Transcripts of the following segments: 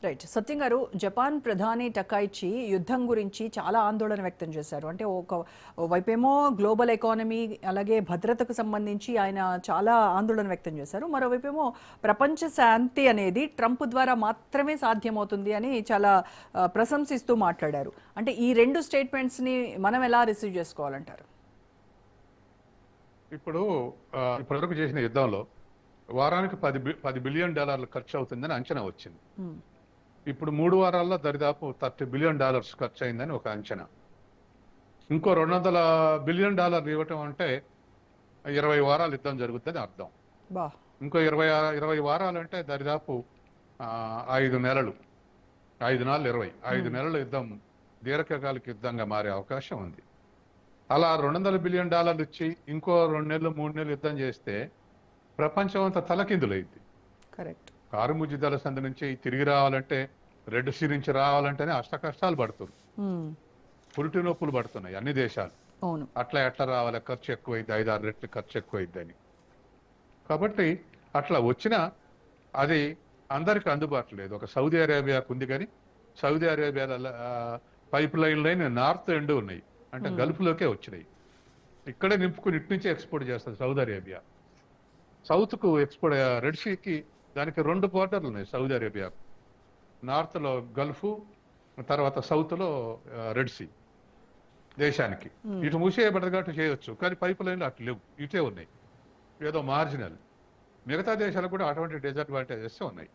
Right. సత్యం గారు, Japan ప్రధాని టకైచి యుద్ధం గురించి చాలా ఆందోళన వ్యక్తం చేశారు. అంటే వైపేమో గ్లోబల్ ఎకానమీ అలాగే భద్రతకు సంబంధించి ఆయన చాలా ఆందోళన వ్యక్తం చేశారు. మరోవైపేమో ప్రపంచ శాంతి అనేది ట్రంప్ ద్వారా మాత్రమే సాధ్యమవుతుంది అని చాలా ప్రశంసిస్తూ మాట్లాడారు. అంటే ఈ రెండు స్టేట్మెంట్స్ని మనం ఎలా రిసీవ్ చేసుకోవాలంటారు? ఇప్పటివరకు చేసిన యుద్ధంలో వారానికి $10 బిలియన్ ఖర్చు అవుతుందని అంచనా వచ్చింది. ఇప్పుడు 3 వారాల్లో దరిదాపు $30 బిలియన్ ఖర్చు అయిందని ఒక అంచనా. ఇంకో $200 బిలియన్ ఇవ్వటం అంటే 20 వారాలు యుద్ధం జరుగుతుంది అర్థం. ఇంకో 20 వారాలు అంటే దరిదాపు 5 నెలలు, 5 నాలుగు 20, 5 నెలల యుద్ధం దీర్ఘకాలిక యుద్ధంగా మారే అవకాశం ఉంది. అలా $200 బిలియన్ ఇచ్చి ఇంకో 2 నెలలు 3 నెలలు యుద్ధం చేస్తే ప్రపంచం అంతా తలకిందులైంది. కరెక్ట్. కారుముజ్జు జలసంధి నుంచి తిరిగి రావాలంటే, రెడ్ సీ నుంచి రావాలంటేనే అష్ట కష్టాలు పడుతుంది. పురిటి నొప్పులు పడుతున్నాయి అన్ని దేశాలు. ఎట్లా రావాలి, ఖర్చు ఎక్కువైంది, 5-6 రెట్లు ఖర్చు ఎక్కువైద్దని. కాబట్టి అట్లా వచ్చినా అది అందరికి అందుబాటు లేదు. ఒక సౌదీ అరేబియాకు ఉంది, కానీ సౌదీ అరేబియాలో పైప్ లైన్ నార్త్ ఎండ్ ఉన్నాయి, అంటే గల్ఫ్లోకే వచ్చినాయి. ఇక్కడే నింపుకుని ఇటు నుంచి ఎక్స్పోర్ట్ చేస్తుంది సౌదీ అరేబియా. సౌత్కు ఎక్స్పోర్ట్, రెడ్ సీకి దానికి 2 బోర్డర్లు ఉన్నాయి సౌదీ అరేబియాకు. నార్త్లో గల్ఫ్, తర్వాత సౌత్లో రెడ్ సీ దేశానికి. ఇటు మూసేయబడదు కాబట్టి చేయొచ్చు, కానీ పైప్ లైన్లు అటు లేవు, ఇటే ఉన్నాయి, ఏదో మార్జినల్. మిగతా దేశాలకు కూడా అటువంటి డిసడ్వాంటేజెస్ ఉన్నాయి.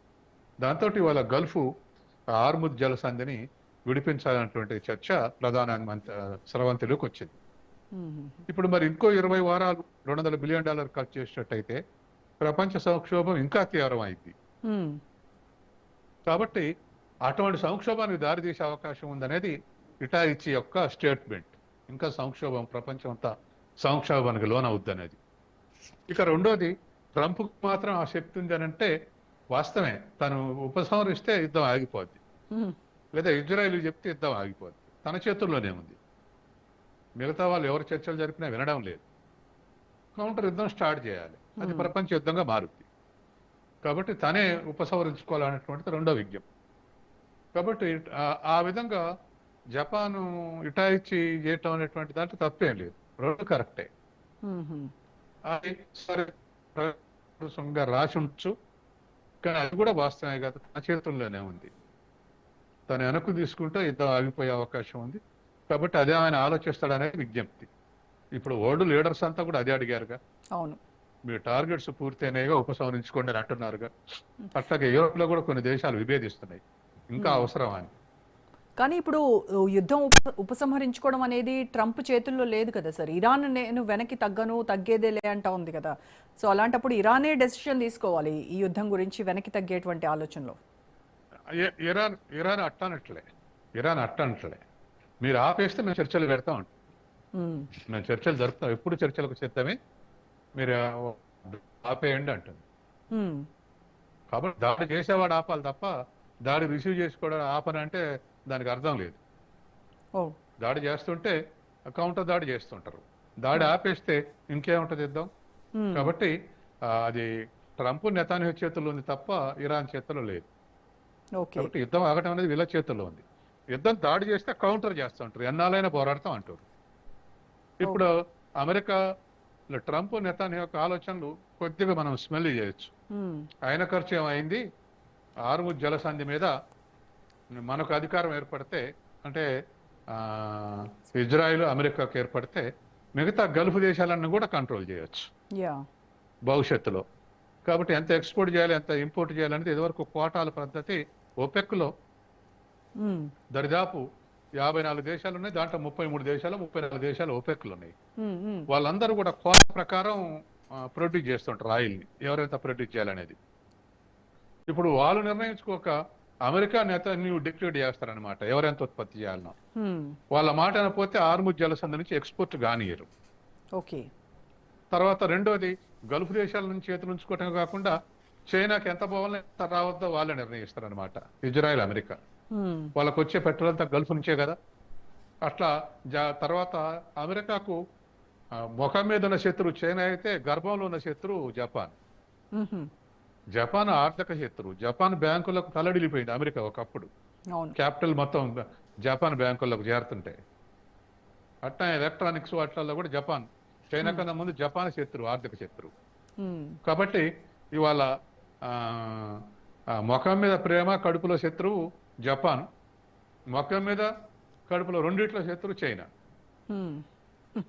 దాంతో వాళ్ళ గల్ఫ్ హార్ముజ్ జలసంధిని విడిపించాలన్నటువంటి చర్చ ప్రధాన స్రవంతిలోకి వచ్చింది. ఇప్పుడు మరి ఇంకో 20 వారాలు $200 బిలియన్ ఖర్చు చేసినట్టయితే ప్రపంచ సంక్షోభం ఇంకా తీవ్రమైంది. కాబట్టి అటువంటి సంక్షోభానికి దారితీసే అవకాశం ఉందనేది ఇటాయిచి యొక్క స్టేట్మెంట్. ఇంకా సంక్షోభం, ప్రపంచం అంతా సంక్షోభానికి లోనవుద్ది అనేది. ఇక రెండోది, ట్రంప్ మాత్రం ఆ శక్తి ఉంది అని అంటే వాస్తవమే. తను ఉపసంహరిస్తే యుద్ధం ఆగిపోద్ది, లేదా ఇజ్రాయెల్ చెప్తే యుద్ధం ఆగిపోద్ది. తన చేతుల్లోనే ఉంది. మిగతా వాళ్ళు ఎవరు చర్చలు జరిపినా వినడం లేదు. కౌంటర్ యుద్ధం స్టార్ట్ చేయాలి, అది ప్రపంచ యుద్ధంగా మారుద్ది. కాబట్టి తనే ఉపసంహరించుకోవాలనేటువంటిది రెండో విజ్ఞప్తి. కాబట్టి ఆ విధంగా జపాను ఇటాయిచి చేయటం అనేటువంటి దాంట్లో తప్పేం లేదు, రెండు కరెక్టే. అది సరే రాసి ఉండొచ్చు, కానీ అది కూడా వాస్తవమే కాదు, తన చేతుల్లోనే ఉంది. తను వెనక్కు తీసుకుంటే యుద్ధం ఆగిపోయే అవకాశం ఉంది. కాబట్టి అదే ఆయన ఆలోచిస్తాడనే విజ్ఞప్తి. ఇప్పుడు వరల్డ్ లీడర్స్ అంతా కూడా అదే అడిగారుగా. అవును, మీ టార్గెట్స్ పూర్తయినాయిగా, ఉపసంహరించుకోండి అని అంటున్నారుగా. అట్లాగే యూరోప్ లో కూడా కొన్ని దేశాలు విభేదిస్తున్నాయి, ఇంకా అవసరమా అని. కానీ ఇప్పుడు యుద్ధం ఉపసంహరించుకోవడం అనేది ట్రంప్ చేతుల్లో లేదు కదా సార్. ఇరాన్ నేను వెనక్కి తగ్గేదేలే అంటా ఉంది కదా. సో అలాంటప్పుడు ఇరానే డెసిషన్ తీసుకోవాలి ఈ యుద్ధం గురించి, వెనక్కి తగ్గేటువంటి ఆలోచనలో. ఇరాన్ అట్టనట్లే మీరు ఆపేస్తే మేము చర్చలు పెడతాం అంట. మేము చర్చలు జరుపుతాం, ఎప్పుడు చర్చలకు సిద్ధమే, మీరు ఆపేయండి అంటుంది. కాబట్టి దాడి చేసేవాడు ఆపాలి తప్ప దాడి రిసీవ్ చేసుకోవడం ఆపనంటే దానికి అర్థం లేదు. దాడి చేస్తుంటే కౌంటర్ దాడి చేస్తుంటారు, దాడి ఆపేస్తే ఇంకేముంటది యుద్ధం. కాబట్టి అది ట్రంప్ నెతాన్యాహు చేతుల్లో ఉంది తప్ప ఇరాన్ చేతుల్లో లేదు. కాబట్టి యుద్ధం ఆగటం అనేది వీళ్ళ చేతుల్లో ఉంది. యుద్ధం దాడి చేస్తే కౌంటర్ చేస్తుంటారు, ఎన్నాళ్ళైనా పోరాడతాం అంటారు. ఇప్పుడు అమెరికా ట్రంప్ నెతాన్యాహు యొక్క ఆలోచనలు కొద్దిగా మనం స్మెల్ చేయొచ్చు. ఆయన ఖర్చు ఏమైంది, హార్ముజ్ జలసంధి మీద మనకు అధికారం ఏర్పడితే, అంటే ఇజ్రాయిల్ అమెరికాకు ఏర్పడితే మిగతా గల్ఫ్ దేశాలన్నీ కూడా కంట్రోల్ చేయొచ్చు భవిష్యత్తులో. కాబట్టి ఎంత ఎక్స్పోర్ట్ చేయాలి, ఎంత ఇంపోర్ట్ చేయాలనేది ఇదివరకు కోటాల పద్ధతి ఓపెక్లో దరిదాపు 54 దేశాలు ఉన్నాయి, దాంట్లో 34 దేశాలు ఓపెక్లు ఉన్నాయి. వాళ్ళందరూ కూడా కోట ప్రకారం ప్రొడ్యూస్ చేస్తుంటారు ఆయిల్ని, ఎవరెంత ప్రొడ్యూస్ చేయాలనేది. ఇప్పుడు వాళ్ళు నిర్ణయించుకోక అమెరికా నేతలు డిక్లేర్ చేస్తారనమాట ఎవరెంత ఉత్పత్తి చేయాలన్నా. వాళ్ళ మాట అనకపోతే హార్ముజ్ జలసంధి నుంచి ఎక్స్పోర్ట్ కానియరు. తర్వాత రెండోది, గల్ఫ్ దేశాల నుంచి చేతులు ఉంచుకోవటమే కాకుండా చైనాకి ఎంత పోవాలో ఎంత రావద్దో వాళ్ళే నిర్ణయిస్తారనమాట, ఇజ్రాయెల్ అమెరికా. వాళ్ళకు వచ్చే పెట్రోల్ అంతా గల్ఫ్ నుంచే కదా. అట్లా తర్వాత అమెరికాకు ముఖం మీద ఉన్న శత్రువు చైనా అయితే గర్భంలో ఉన్న శత్రువు జపాన్. జపాన్ ఆర్థిక శత్రువు. జపాన్ బ్యాంకులకు తలడిల్లిపోయింది అమెరికా ఒకప్పుడు. అవును. క్యాపిటల్ మొత్తం జపాన్ బ్యాంకులకు చేరుతుంటే, అట్లా ఎలక్ట్రానిక్స్ వాటిల్లో కూడా జపాన్, చైనా కన్నా ముందు జపాన్ శత్రువు, ఆర్థిక శత్రువు. కాబట్టి ఇవాళ ముఖం మీద ప్రేమ, కడుపులో శత్రువు జపాన్, ముఖం మీద కడుపులో రెండిట్లో శత్రువు చైనా.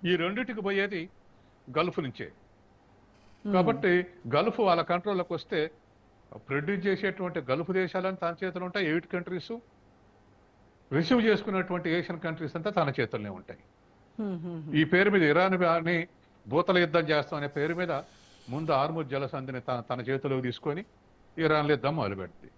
ఈ రెండిటికి పోయేది గల్ఫ్ నుంచే. కాబట్టి గల్ఫ్ వాళ్ళ కంట్రోల్లోకి వస్తే ప్రొడ్యూస్ చేసేటువంటి గల్ఫ్ దేశాలని తన చేతులు ఉంటాయి. 8 కంట్రీస్ రిసీవ్ చేసుకున్నటువంటి ఏషియన్ కంట్రీస్ అంతా తన చేతుల్లోనే ఉంటాయి. ఈ పేరు మీద ఇరాన్ అని భూతల యుద్ధం చేస్తాం అనే పేరు మీద ముందు హార్ముజ్ జలసంధిని తన చేతిలోకి తీసుకొని ఇరాన్లో యుద్ధం మొదలుపెడుతుంది.